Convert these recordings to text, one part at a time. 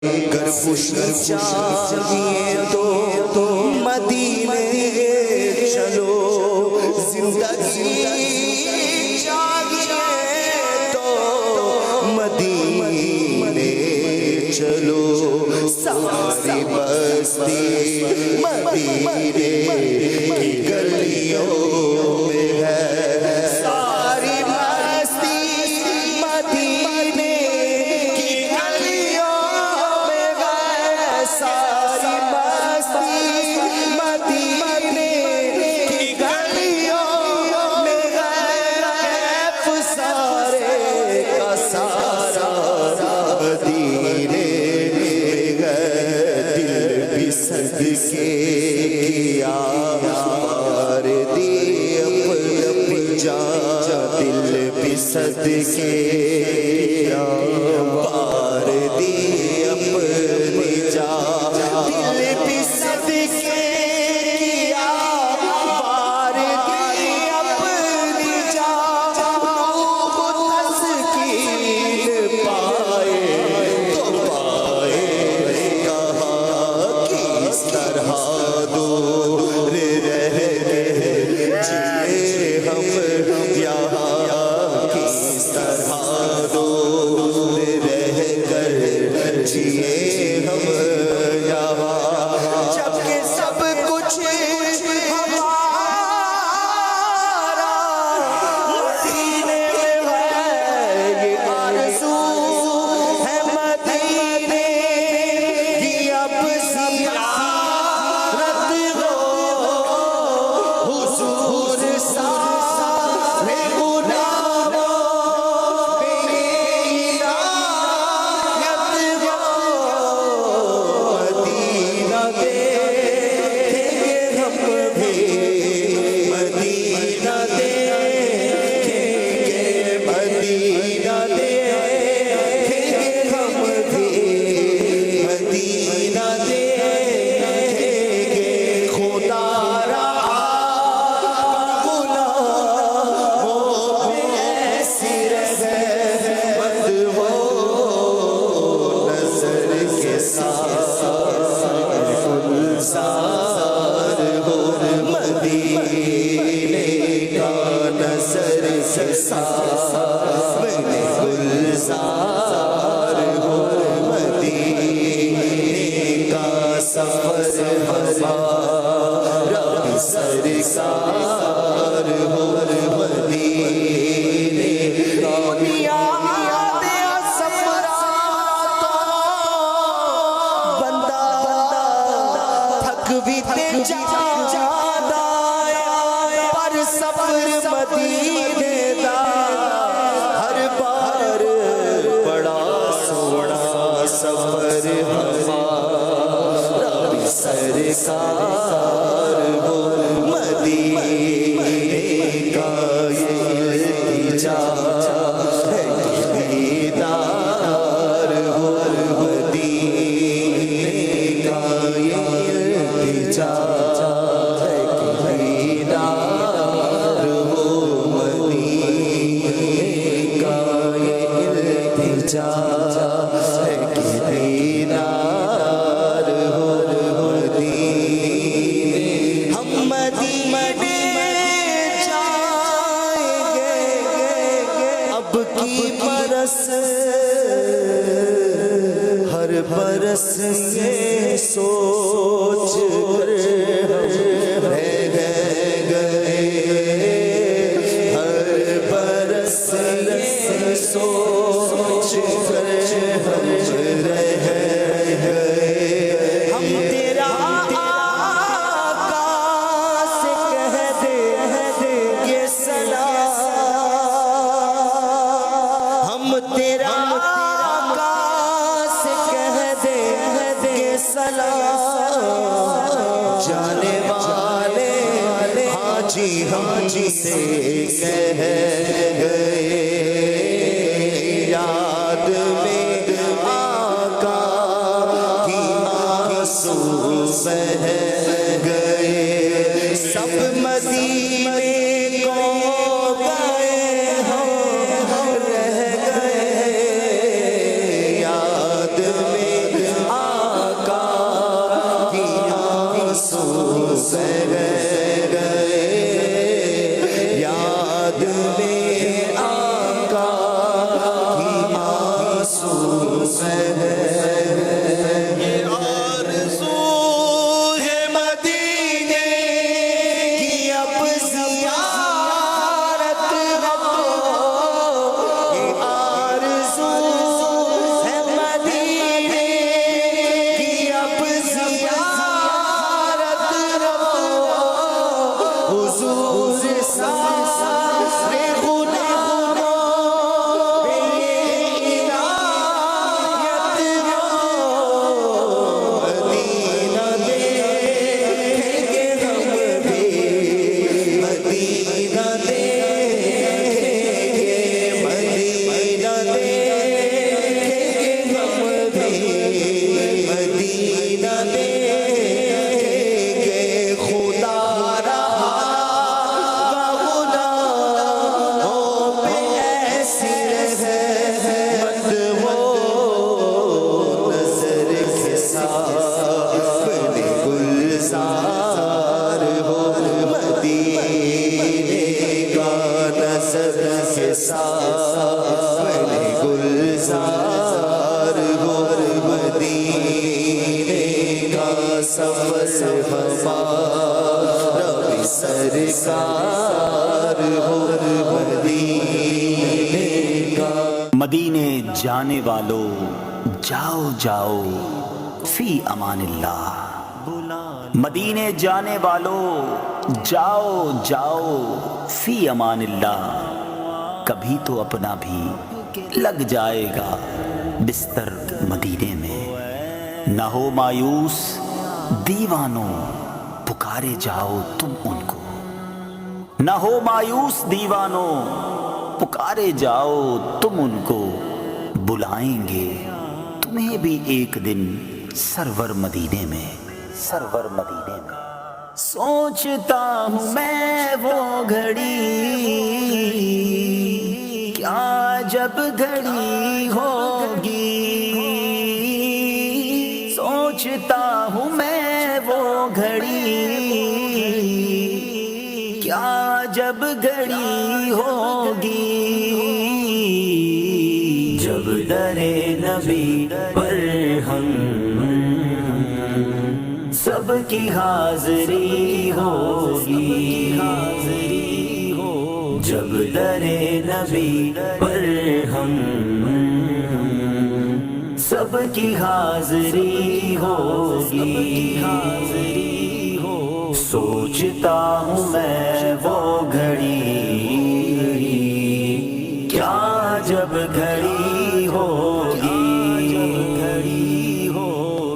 گر خوشی چاہیے تو مدینے چلو، زندگی چاہیے تو مدینے چلو، ساری بستی مدینے کی گلیوں میں ہے، ساری بستی مدینے کی گلیوں میں ہے، ساری بستی مدینے کی گلیوں میں ہے، سارے کا سارا مدینے صدقے کیا مار دی اپنی جان، دل بھی صدقے کیا مار دی اپنی جان، دل بھی صدقے کیا مار دی اپنی جان، روح تسکین پائے تو پائے کس طرح دور رہ گئے جیے ہم یہاں، کس طرح دور رہ کر جیے ہم یہاں، جبکہ سب کچھ ہمارا مدینے میں ہے، یہ آرزو ہے مدینے کی اب زیارت ہو، حضور سارے غلاموں پہ عنایت ہو، مدینہ دیکھیں گے ہم بھی، مدینہ دیکھیں گے، مدینہ دیکھیں گے ہم بھی، مدینہ دیکھیں گے، خدا رہا غلاموں پہ ایسی رحمت ہو، نظر کے ساتھ گلزار ہو، مدینے کا نظر کے ساتھ گلزار ہو، مدینے کا سفر ہمارا بھی سرکار ہو، مدینے کا بنیاد سفرا تو بندہ تھک بھی جاتا پر سفر مدینے دا ہر بار بڑا سونا سفر ہمارا بھی سرکار ہو، مدینے کا یہ التجا ہے کہ دیدار ہو، مدینے کا یہ التجا ہے کہ دیدار ہو، مدینے کا یہ التجا ہے کہ دیدار ہو، مدینے ہم مدینے جائیں گے اب کی برس، ہر برس یہ سوچ کر ہم رہ گئے، ہر برس یہ سوچ کر ہم رہ گئے، ہم تیرا آقا سے کہہ دیں گے سلام، ہم تیرا آقا سے کہہ دیں گے سلام، جانے والے حاجی ہم سے کہہ گئے، یاد میں آقا کی آنسو بہہ گئے، سب مدینے کو گئے ہم رہ گئے، یاد میں سفر ہمارا بھی سرکار ہو مدینے کا۔ مدینے جانے والو جاؤ جاؤ فی امان اللہ، مدینے جانے والو جاؤ جاؤ فی امان اللہ، کبھی تو اپنا بھی لگ جائے گا بستر مدینے میں۔ نہ ہو مایوس دیوانوں پکارے جاؤ تم ان کو، نہ ہو مایوس دیوانوں پکارے جاؤ تم ان کو، بلائیں گے تمہیں بھی ایک دن سرور مدینے میں، سرور مدینے میں۔ سوچتا ہوں میں وہ گھڑی کیا جب گھڑی ہوگی، سوچتا ہوں میں وہ گھڑی کیا جب گھڑی ہوگی، جب درے نبی پر ہم سب کی حاضری ہوگی، جب درے نبی پر ہم سب کی حاضری ہوگی، سوچتا ہوں میں وہ گھڑی کیا جب گھڑی ہوگی،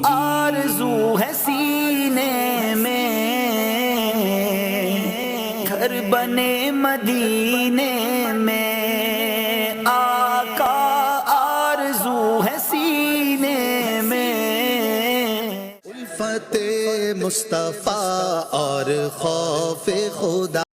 آرزو ہے سینے میں گھر بنے مدینے میں، آقا آرزو ہے سینے میں، الفت مصطفیٰ اور خوف خدا